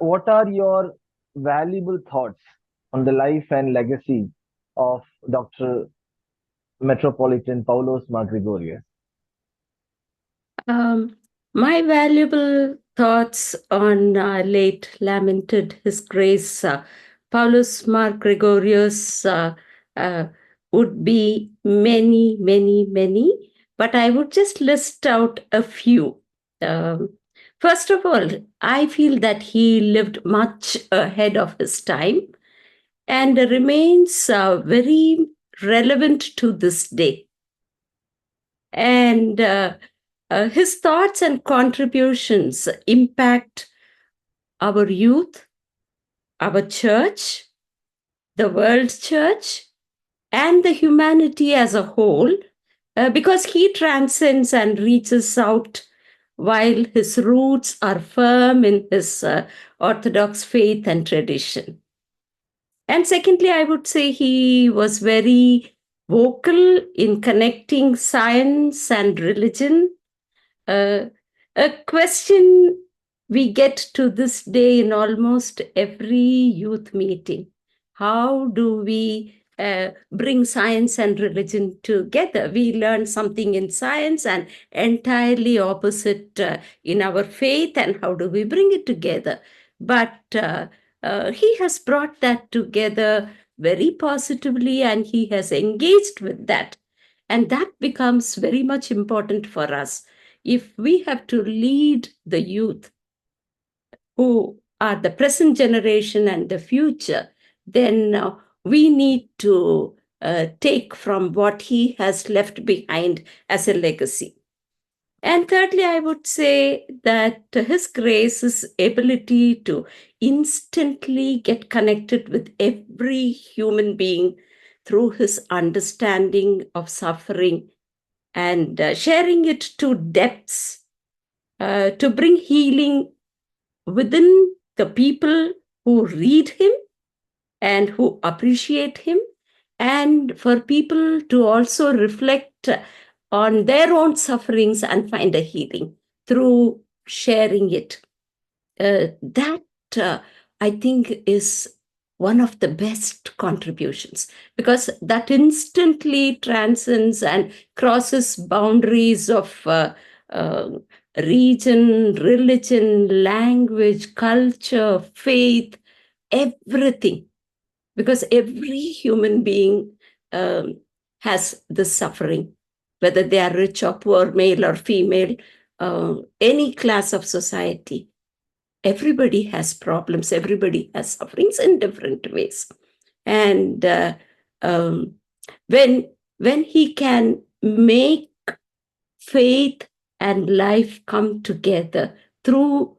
what are your valuable thoughts on the life and legacy of Dr. Metropolitan Paulos Mar Gregorios? Um, my valuable thoughts on late lamented His Grace Paulus Mar Gregorius uh, would be many, many, many, but I would just list out a few. Um, First of all, I feel that he lived much ahead of his time and remains very relevant to this day. And his thoughts and contributions impact our youth, our church, the world church, and the humanity as a whole, because he transcends and reaches out while his roots are firm in his orthodox faith and tradition. And secondly, I would say he was very vocal in connecting science and religion. A question we get to this day in almost every youth meeting. How do we bring science and religion together? We learn something in science and entirely opposite in our faith, and how do we bring it together? But he has brought that together very positively, and he has engaged with that. And that becomes very much important for us if we have to lead the youth who are the present generation and the future, then we need to take from what he has left behind as a legacy. And thirdly, I would say that His Grace's ability to instantly get connected with every human being through his understanding of suffering and sharing it to depths to bring healing within the people who read him and who appreciate him, and for people to also reflect on their own sufferings and find a healing through sharing it. That I think is one of the best contributions, because that instantly transcends and crosses boundaries of uh, region, religion, language, culture, faith, everything. Because every human being has this suffering, whether they are rich or poor, male or female, any class of society. Everybody has problems, everybody has sufferings in different ways. And um, when he can make faith and life come together through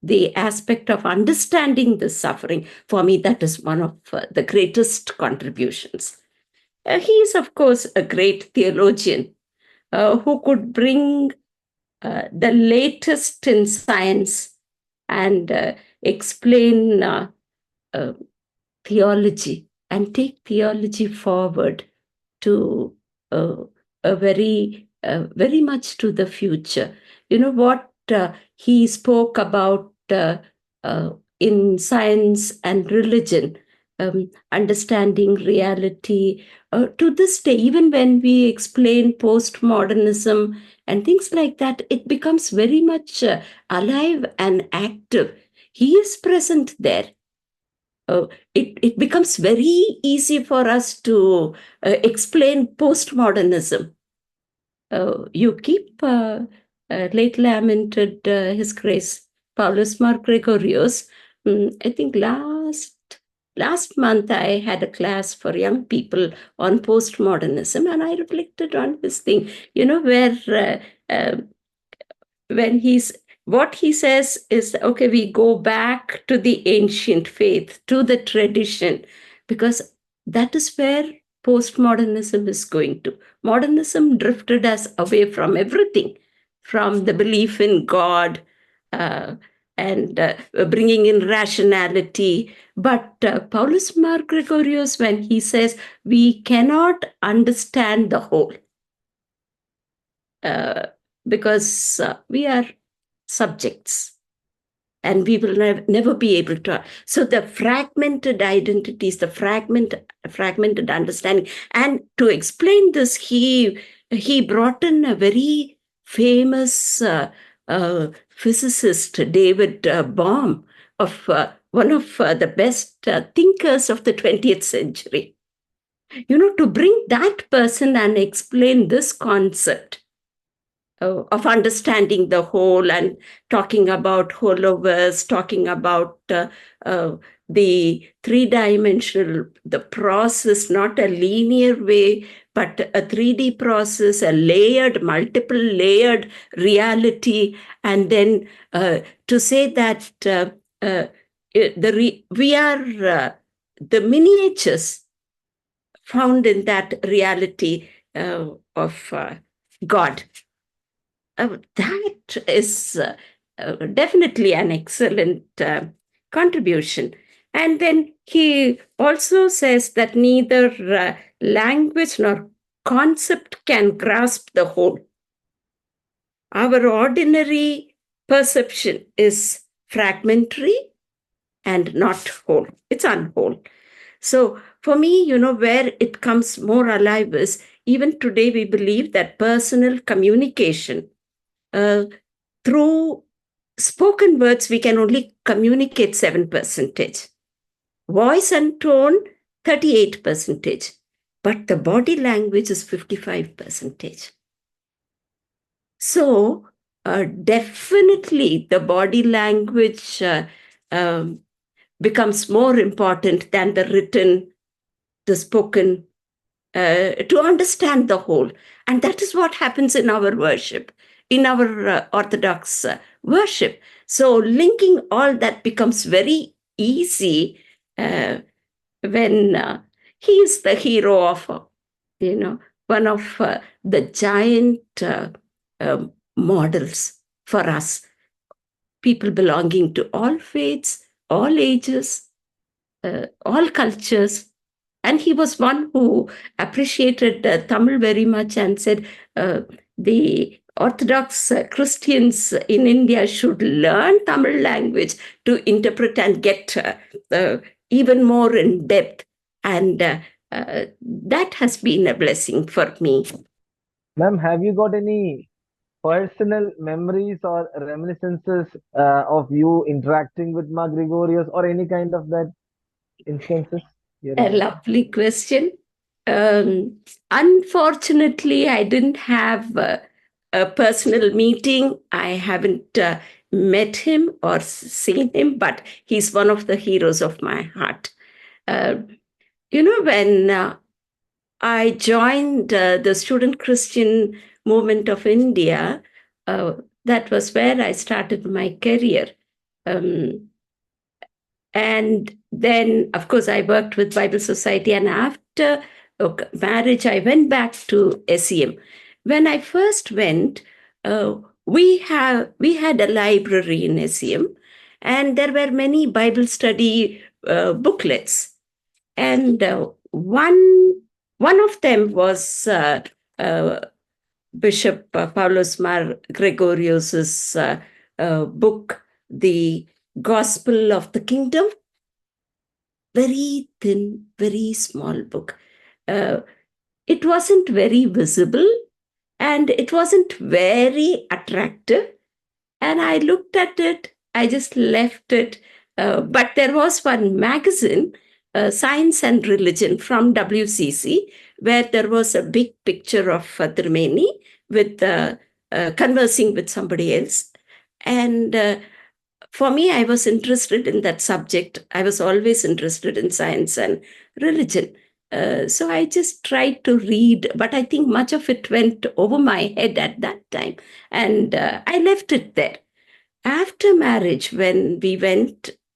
the aspect of understanding the suffering, for me, that is one of the greatest contributions. He is, of course, a great theologian who could bring the latest in science and explain uh, theology and take theology forward to uh, a very much to the future. You know what he spoke about uh, in science and religion, understanding reality. To this day, even when we explain postmodernism and things like that, it becomes very much alive and active. He is present there. It becomes very easy for us to explain postmodernism. You keep late lamented His Grace Paulus Mar Gregorios. I think last month I had a class for young people on postmodernism, and I reflected on this thing. You know, where when what he says is, okay, we go back to the ancient faith, to the tradition, because that is where postmodernism is going to. Modernism drifted us away from everything, from the belief in God uh, and bringing in rationality. But Paulus Mar Gregorius, when he says we cannot understand the whole, uh, because we are subjects. and we will never be able to. So the fragmented identities, the fragmented understanding. And to explain this, he brought in a very famous physicist, David Bohm, of one of the best thinkers of the 20th century. To bring that person and explain this concept of understanding the whole and talking about holovers, talking about the three-dimensional, the process, not a linear way, but a 3D process, a layered, multiple layered reality. And then to say that we are the miniatures found in that reality of God. That is definitely an excellent contribution. And then he also says that neither language nor concept can grasp the whole. Our ordinary perception is fragmentary and not whole. It's unwhole. So for me, where it comes more alive is even today we believe that personal communication through spoken words, we can only communicate 7%. Voice and tone, 38%. But the body language is 55%. So definitely the body language becomes more important than the written, the spoken, to understand the whole. And that is what happens in our worship, in our Orthodox worship. So linking all that becomes very easy when he is the hero of, one of the giant models for us, people belonging to all faiths, all ages, all cultures. And he was one who appreciated Tamil very much and said the Orthodox Christians in India should learn Tamil language to interpret and get even more in depth. And that has been a blessing for me. Ma'am, have you got any personal memories or reminiscences of you interacting with Mar Gregorios or any kind of that instances? A lovely question. Unfortunately, I didn't have a personal meeting. I haven't met him or seen him, but he's one of the heroes of my heart. When I joined the Student Christian Movement of India, that was where I started my career. And then, of course, I worked with Bible Society. And after marriage, I went back to SEM. When I first went, we had a library in SEM, and there were many Bible study booklets. And one of them was Bishop Paulos Mar Gregorios' book, The Gospel of the Kingdom. Very thin, very small book. It wasn't very visible and it wasn't very attractive. And I looked at it, I just left it. But there was one magazine, Science and Religion from WCC, where there was a big picture of Tremeni with conversing with somebody else. And for me, I was interested in that subject. I was always interested in science and religion. So I just tried to read, but I think much of it went over my head at that time. And I left it there. After marriage, when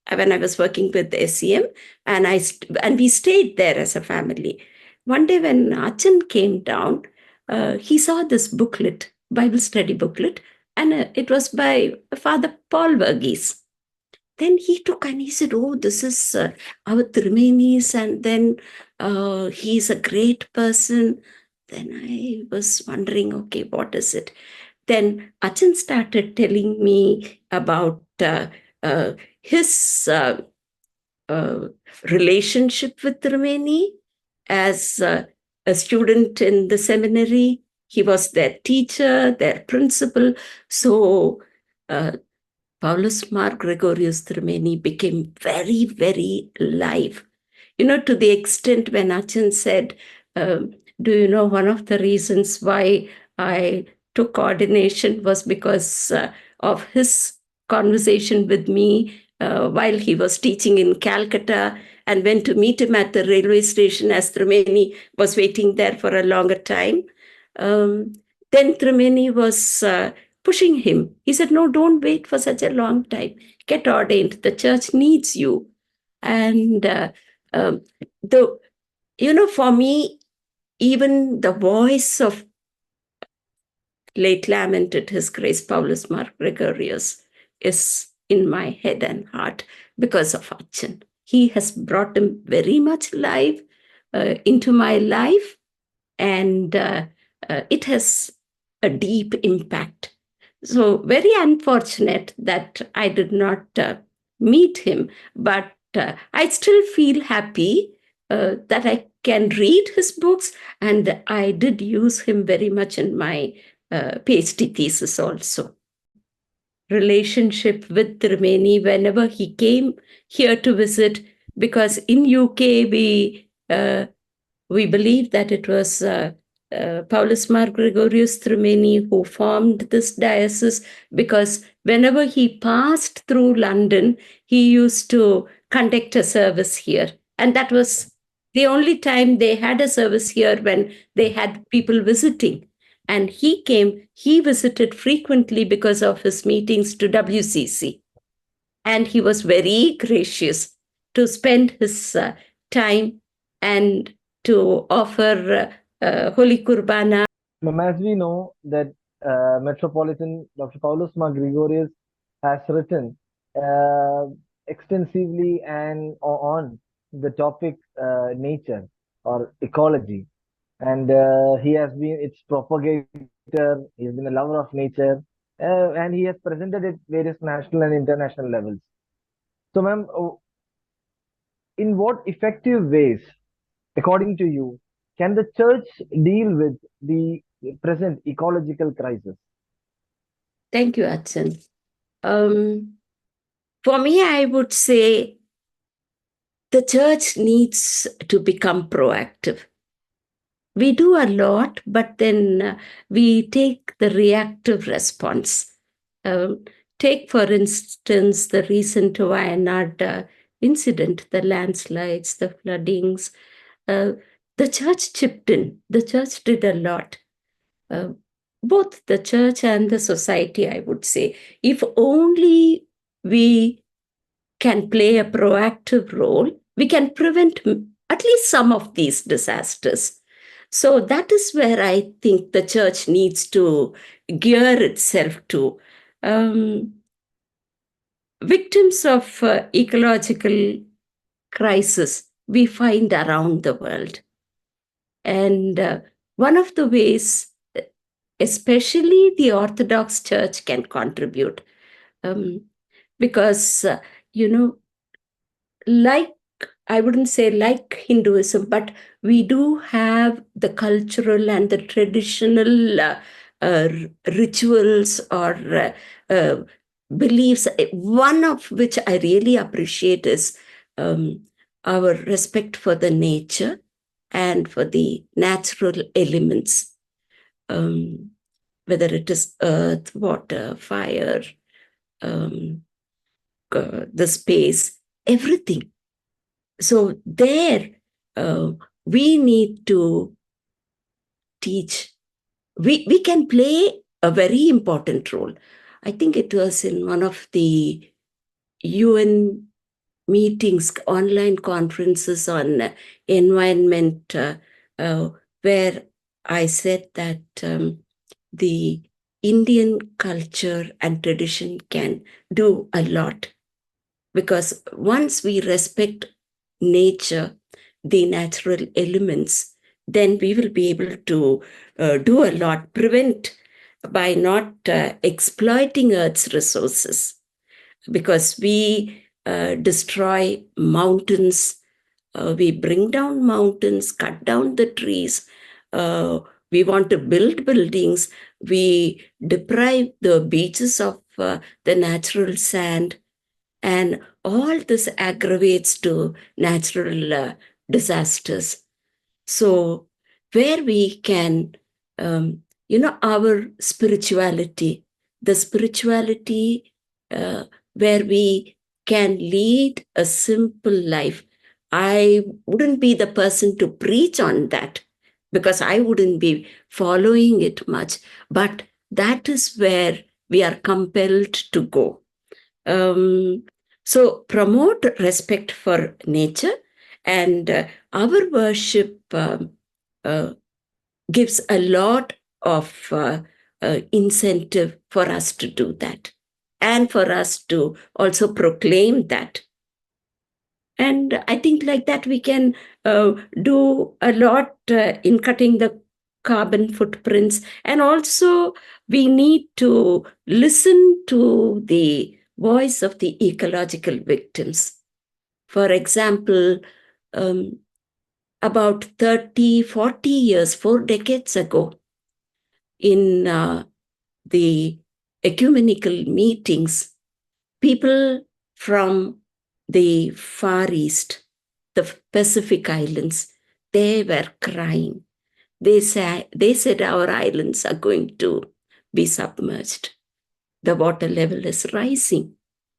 I was working with SEM, and we stayed there as a family. One day when Achan came down, he saw this booklet, Bible study booklet, and it was by Father Paul Verghese. Then he took and he said, "Oh, this is our Trimenis, and then he's a great person." Then I was wondering, okay, what is it? Then Achan started telling me about his relationship with Rumeni as a student in the seminary. He was their teacher, their principal. So Paulus Mar Gregorios Rumeni became very, very live. To the extent when Achan said, do you know, one of the reasons why I took ordination was because of his conversation with me while he was teaching in Calcutta, and went to meet him at the railway station as Thrumeni was waiting there for a longer time. Then Thrumeni was pushing him. He said, no, don't wait for such a long time. Get ordained. The church needs you. And the for me, even the voice of late lamented His Grace Paulus Mar Gregorios is in my head and heart because of Achan. He has brought him very much alive into my life, and it has a deep impact. So very unfortunate that I did not meet him, but I still feel happy that I can read his books, and I did use him very much in my PhD thesis also. Relationship with Romani whenever he came here to visit, because in UK we believe that it was Paulus Mar Gregorius Thrumeni who formed this diocese, because whenever he passed through London, he used to conduct a service here. And that was the only time they had a service here, when they had people visiting. And he visited frequently because of his meetings to WCC. And he was very gracious to spend his time and to offer Holy Kurbana. As we know that Metropolitan Dr. Paulus Mar Gregorius has written uh, extensively and on the topic nature or ecology, and he has been its propagator. He's been a lover of nature, and he has presented it various national and international levels. So, ma'am, in what effective ways, according to you, can the church deal with the present ecological crisis? Thank you, Achan. For me, I would say the church needs to become proactive. We do a lot, but then we take the reactive response. Take, for instance, the recent Wayanad incident, the landslides, the floodings. The church chipped in. The church did a lot. Both the church and the society, I would say. If only we can play a proactive role, we can prevent at least some of these disasters. So that is where I think the church needs to gear itself to. Victims of ecological crisis we find around the world. And one of the ways, especially the Orthodox Church can contribute, because, like, I wouldn't say like Hinduism, but we do have the cultural and the traditional rituals or beliefs. One of which I really appreciate is our respect for the nature and for the natural elements, whether it is earth, water, fire, the space, everything. So there, we need to teach. We can play a very important role. I think it was in one of the UN meetings, online conferences on environment, where I said that the Indian culture and tradition can do a lot. Because once we respect nature, the natural elements, then we will be able to do a lot, prevent by not exploiting Earth's resources. because we destroy mountains, we bring down mountains, cut down the trees, we want to build buildings, we deprive the beaches of the natural sand, and all this aggravates to natural disasters. So, where we can, our spirituality, the spirituality where we can lead a simple life. I wouldn't be the person to preach on that because I wouldn't be following it much. But that is where we are compelled to go. Um, so, promote respect for nature, and our worship uh, gives a lot of incentive for us to do that and for us to also proclaim that. And I think like that we can do a lot in cutting the carbon footprints. And also, we need to listen to the voice of the ecological victims. For example, um, about 30, 40 years, 4 decades ago, in the ecumenical meetings, people from the Far East, the Pacific Islands, they were crying. They said our islands are going to be submerged. The water level is rising.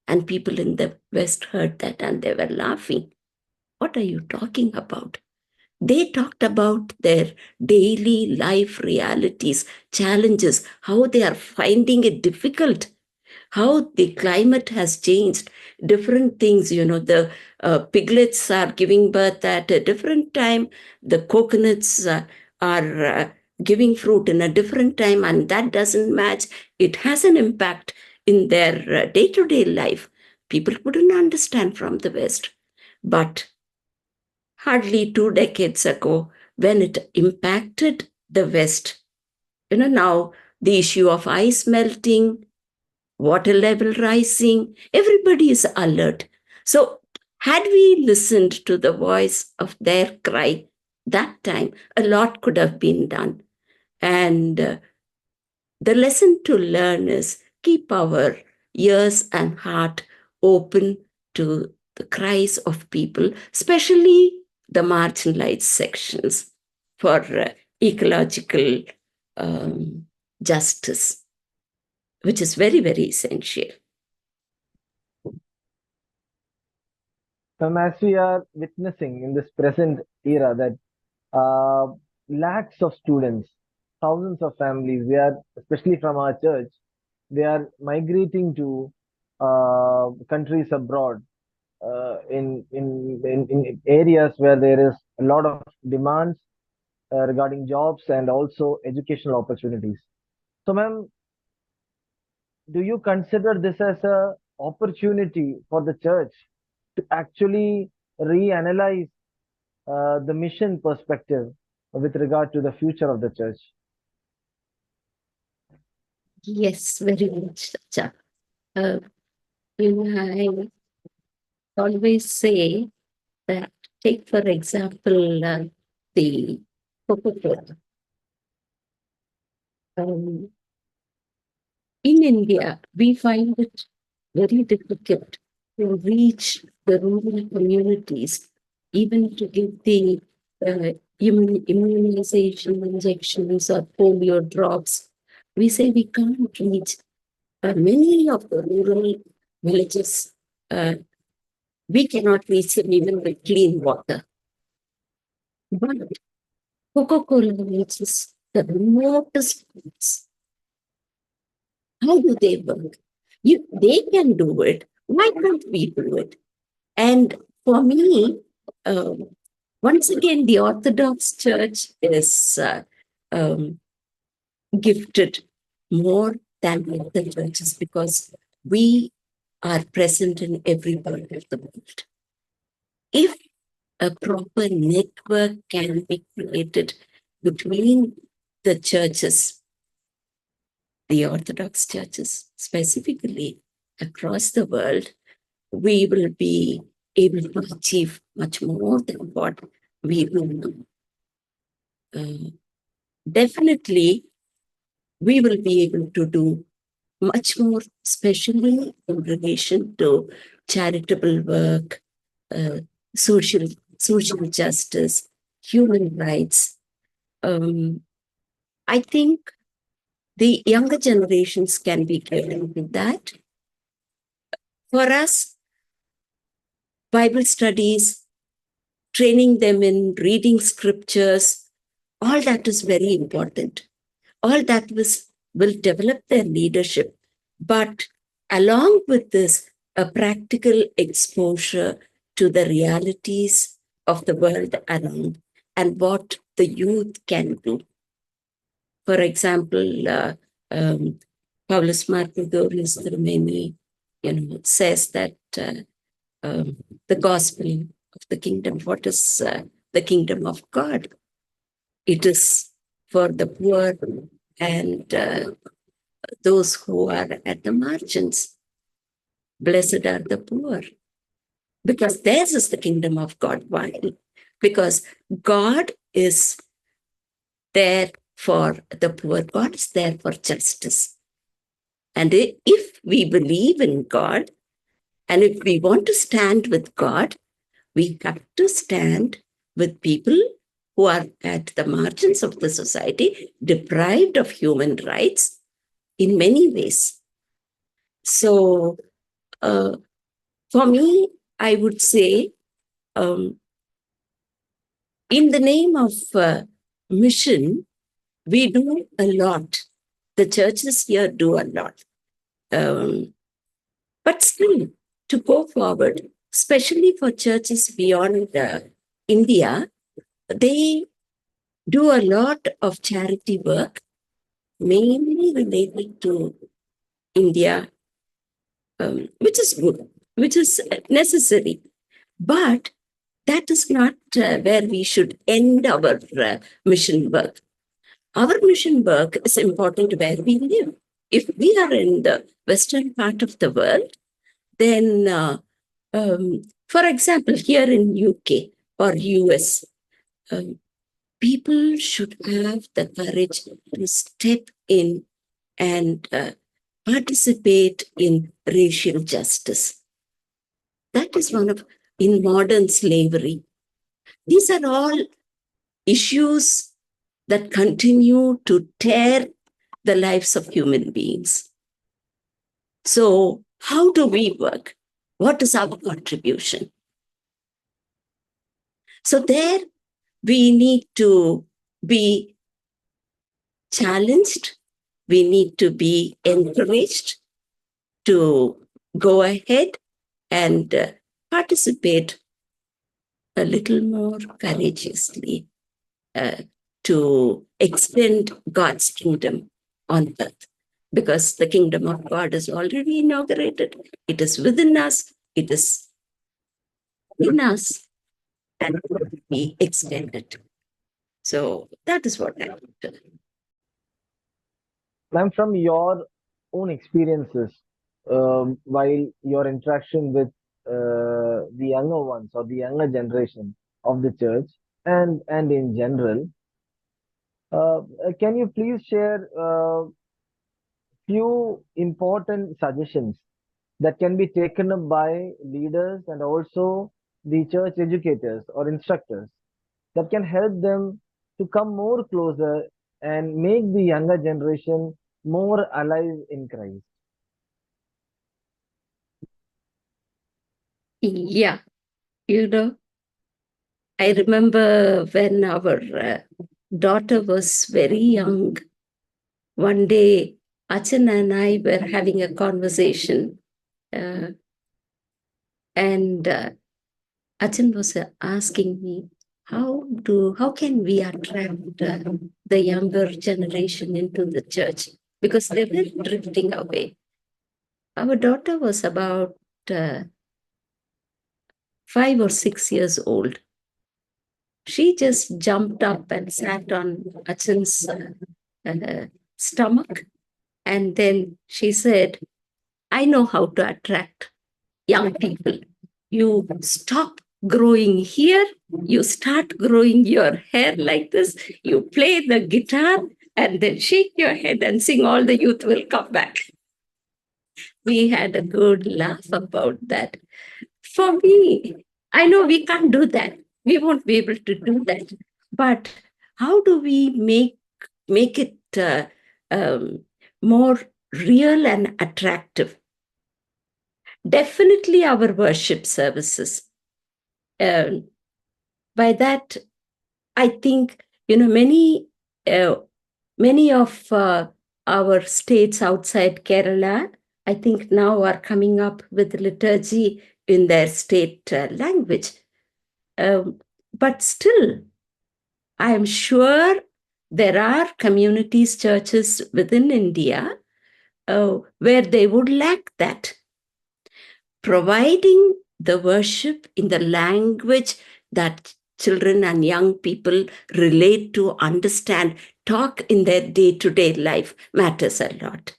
And people in the West heard that and they were laughing. What are you talking about? They talked about their daily life realities, challenges, how they are finding it difficult, how the climate has changed, different things. The piglets are giving birth at a different time, the coconuts are giving fruit in a different time, and that doesn't match. It has an impact in their day to day life. People couldn't understand from the West. But hardly 2 decades ago, when it impacted the West, now the issue of ice melting, water level rising, everybody is alert. So, had we listened to the voice of their cry that time, a lot could have been done. And the lesson to learn is keep our ears and heart open to the cries of people, especially the marginalized sections, for ecological justice, which is very, very essential. As we are witnessing in this present era that uh, lakhs of students, thousands of families, they are, especially from our church, they are migrating to countries abroad, in areas where there is a lot of demands regarding jobs and also educational opportunities. So, ma'am, do you consider this as a opportunity for the church to actually reanalyze the mission perspective with regard to the future of the church? Yes, very much, Sacha. Uh, I always say that, take for example, the Coca-Cola. Um, in India, we find it very difficult to reach the rural communities, even to give the immunization injections or polio drops. We say we can't reach many of the rural villages. Uh, we cannot reach them even with clean water. But Coca-Cola reaches the remotest place. How do they work? They can do it. Why can't we do it? And for me, um, once again, the Orthodox Church is gifted more than the other churches because we are present in every part of the world. If a proper network can be created between the churches, the Orthodox churches specifically, across the world, we will be able to achieve much more than what we do now. Definitely, we will be able to do much more, especially in relation to charitable work, uh, social justice, human rights. I think the younger generations can be getting with that. For us, Bible studies, training them in reading scriptures, all that is very important. All that will develop their leadership. But along with this, a practical exposure to the realities of the world around and what the youth can do. For example, Paulus Mar Gregorios, the nominee, says that the gospel of the kingdom, what is the kingdom of God? It is for the poor and those who are at the margins. Blessed are the poor, because theirs is the kingdom of God. Why? Because God is there for the poor. God is there for justice. And if we believe in God, and if we want to stand with God, we have to stand with people who are at the margins of the society, deprived of human rights in many ways. So, for me, I would say, in the name of mission, we do a lot. The churches here do a lot. But still, to go forward, especially for churches beyond India, they do a lot of charity work, mainly related to India, which is good, which is necessary. But that is not where we should end our mission work. Our mission work is important where we live. If we are in the western part of the world, then, for example, here in UK or US, people should have the courage to step in and participate in racial justice. That is one of, in modern slavery. These are all issues that continue to tear the lives of human beings. So, how do we work? What is our contribution? So, there we need to be challenged, we need to be encouraged to go ahead and participate a little more courageously to extend God's kingdom on earth. Because the kingdom of God is already inaugurated. It is within us. It is in us, and it will be extended. So that is what I would tell. Ma'am, from your own experiences, while your interaction with the younger ones or the younger generation of the church and in general, can you please share few important suggestions that can be taken up by leaders and also the church educators or instructors that can help them to come more closer and make the younger generation more alive in Christ? Yeah, I remember when our daughter was very young. One day, Achan and I were having a conversation, and Achan was asking me, how can we attract the younger generation into the church? Because they were drifting away. Our daughter was about 5 or 6 years old. She just jumped up and sat on Achan's stomach. And then she said, I know how to attract young people. You stop growing here, you start growing your hair like this, you play the guitar, and then shake your head and sing, all the youth will come back. We had a good laugh about that. For me, I know we can't do that. We won't be able to do that. But how do we make it um, more real and attractive? Definitely our worship services. Um, by that, I think uh, many of our states outside Kerala, I think now are coming up with liturgy in their state language. Um, but still, I am sure there are communities, churches within India where they would lack that. Providing the worship in the language that children and young people relate to, understand, talk in their day to day life matters a lot.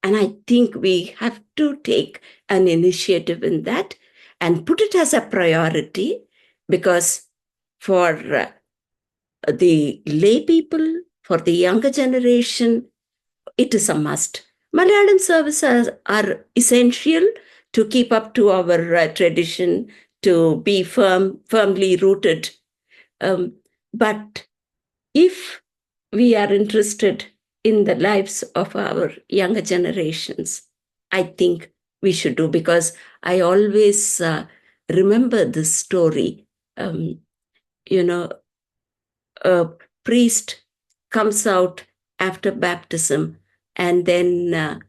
And I think we have to take an initiative in that and put it as a priority, because for the lay people, for the younger generation, it is a must. Malayalam services are essential to keep up to our tradition, to be firmly rooted. But if we are interested in the lives of our younger generations, I think we should do, because I always remember this story. Um, you know, a priest comes out after baptism, and then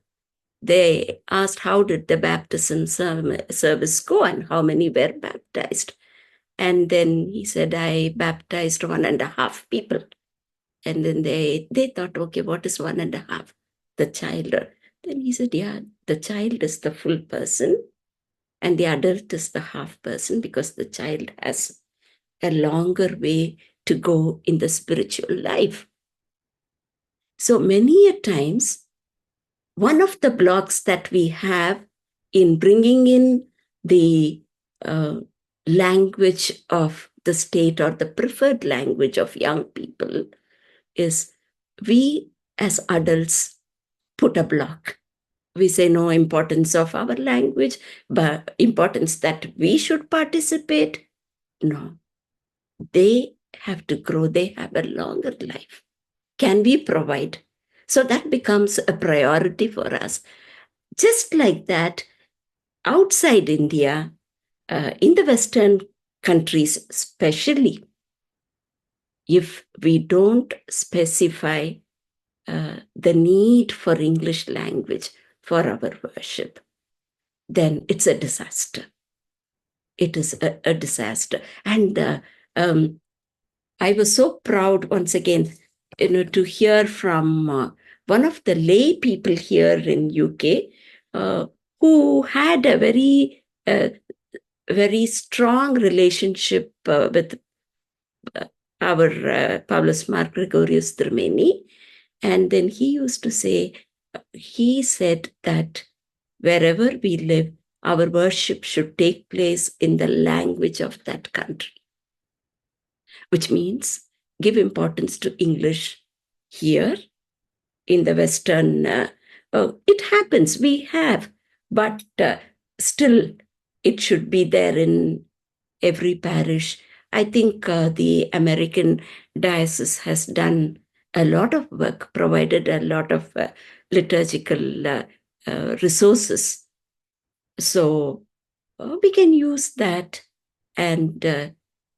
they asked how did the baptism service go and how many were baptized. And then he said, I baptized 1.5 people. And then they thought, okay, what is 1.5? The child. Then he said, yeah, the child is the full person and the adult is the half person, because the child has a longer way to go in the spiritual life. So many a times, one of the blocks that we have in bringing in the uh, language of the state, or the preferred language of young people, is we as adults put a block. We say no importance of our language, but importance that we should participate. No, they have to grow, they have a longer life. Can we provide? So that becomes a priority for us. Just like that, outside India, in the Western countries, especially, if we don't specify the need for English language for our worship, then it's a disaster. It is a disaster. And I was so proud once again, to hear from one of the lay people here in UK, who had a very strong relationship with our Paulus Mar Gregorios Drameni. And then he used to say, he said that wherever we live, our worship should take place in the language of that country, which means give importance to English here in the Western. It happens, we have, but still, it should be there in every parish. I think the American diocese has done a lot of work, provided a lot of liturgical resources. So we can use that and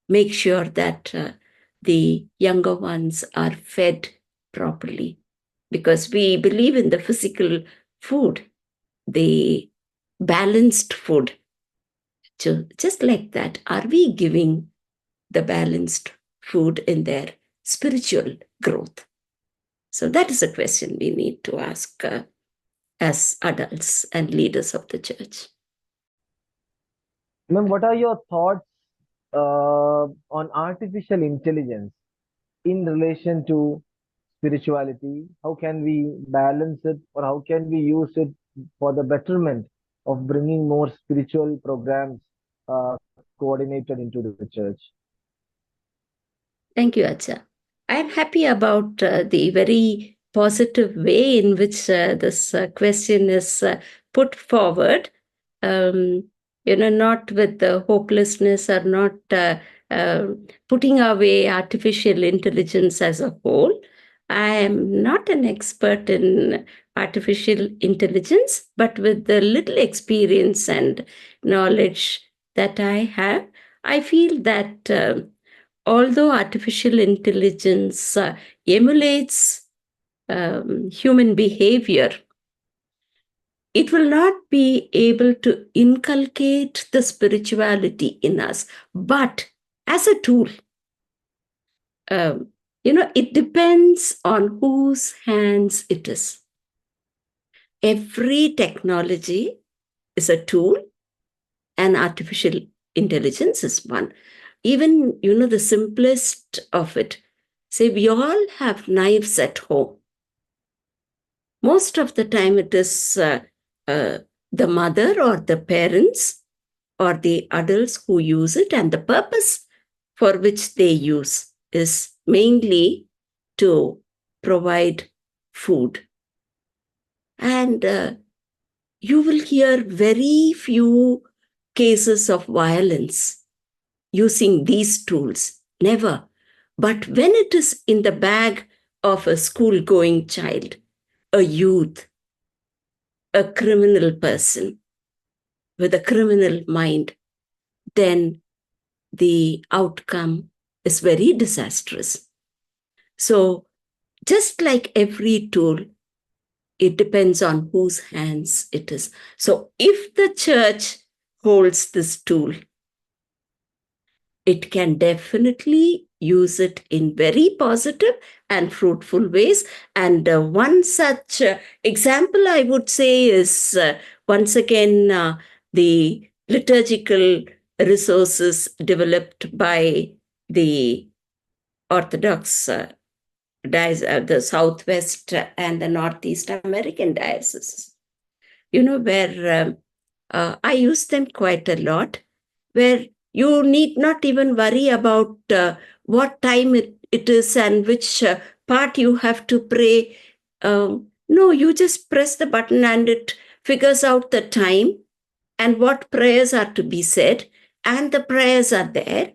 make sure that the younger ones are fed properly, because we believe in the physical food, the balanced food. So just like that, are we giving the balanced food in their spiritual growth? So that is a question we need to ask as adults and leaders of the church. Ma'am, what are your thoughts on artificial intelligence in relation to spirituality? How can we balance it, or how can we use it for the betterment of bringing more spiritual programs coordinated into the church. Thank you, Acha. I'm happy about the very positive way in which this question is put forward. Um, not with the hopelessness or not uh, putting away artificial intelligence as a whole. I am not an expert in artificial intelligence, but with the little experience and knowledge that I have, I feel that. Although artificial intelligence emulates human behavior, it will not be able to inculcate the spirituality in us. But as a tool, um, it depends on whose hands it is. Every technology is a tool, and artificial intelligence is one. Even, the simplest of it. Say, we all have knives at home. Most of the time, it is uh, the mother or the parents or the adults who use it, and the purpose for which they use is mainly to provide food. And you will hear very few cases of violence using these tools. Never. But when it is in the bag of a school going child, a youth, a criminal person with a criminal mind, then the outcome is very disastrous. So, just like every tool, it depends on whose hands it is. So, if the church holds this tool, it can definitely use it in very positive and fruitful ways. And one such example, I would say, is once again the liturgical resources developed by the Orthodox the Southwest and the Northeast American dioceses, where I use them quite a lot, where you need not even worry about what time it is and which part you have to pray. No, you just press the button and it figures out the time and what prayers are to be said, and the prayers are there.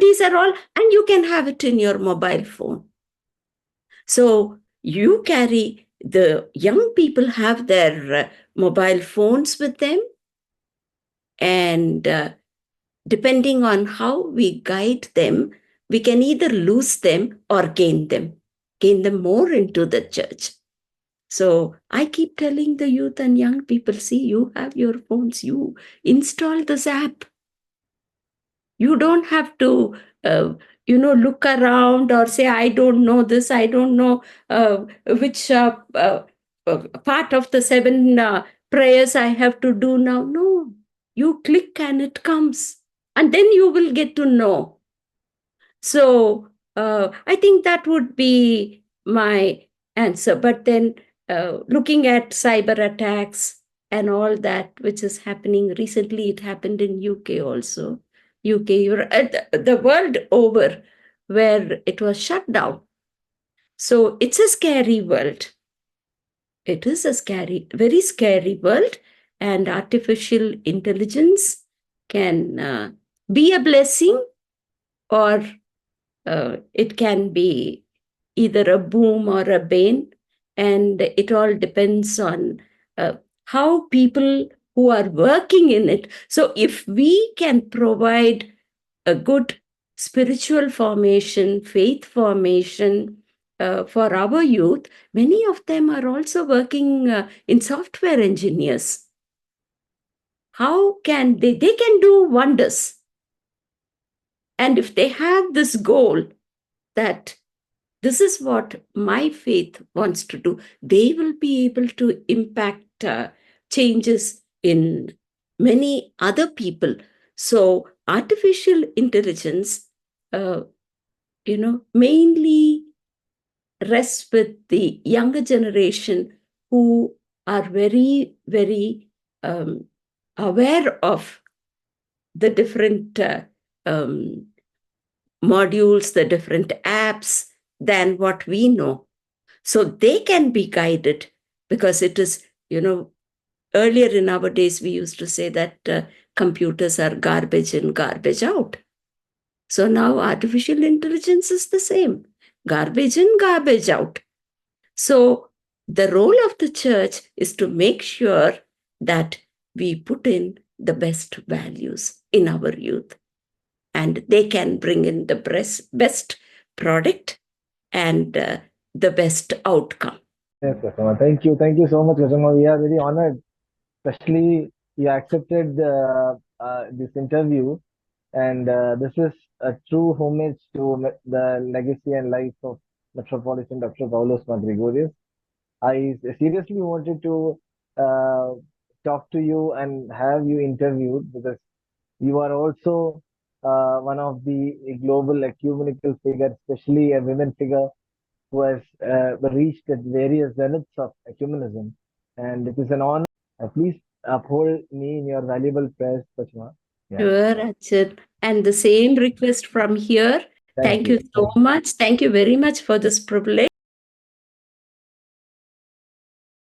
These are all, and you can have it in your mobile phone. So you carry, the young people have their mobile phones with them, and depending on how we guide them, we can either lose them or gain them more into the church. So I keep telling the youth and young people, see, you have your phones, you install this app. You don't have to, look around or say, I don't know this, I don't know which part of the 7 prayers I have to do now. No, you click and it comes. And then you will get to know. So I think that would be my answer. But then looking at cyber attacks and all that, which is happening recently, it happened in UK also. UK, the world over, where it was shut down. So it's a scary world. It is a scary, very scary world, and artificial intelligence can be a blessing, or it can be either a boom or a bane, and it all depends on how people who are working in it. So if we can provide a good spiritual formation, faith formation for our youth, many of them are also working in software engineers. How can they can do wonders. And if they have this goal that this is what my faith wants to do, they will be able to impact changes in many other people. So artificial intelligence, mainly rests with the younger generation who are very, very aware of the different modules, the different apps than what we know. So they can be guided, because it is, earlier in our days, we used to say that computers are garbage in, garbage out. So now artificial intelligence is the same, garbage in, garbage out. So the role of the church is to make sure that we put in the best values in our youth, and they can bring in the best product and the best outcome. Yes, Kasama. Thank you so much, Kasama. We are very honored, especially you accepted this interview, and this is a true homage to the legacy and life of Metropolitan Dr. Paulos Mar Gregorios. I seriously wanted to uh, talk to you and have you interviewed because you are also one of the global ecumenical figure, especially a women figure who has reached at various zeniths of ecumenism. And it is an honor. Please uphold me in your valuable prayers, Pachma. Yeah. Sure, Achal. And the same request from here. Thank Thank you you. so Thank you. much. Thank you very much for this privilege.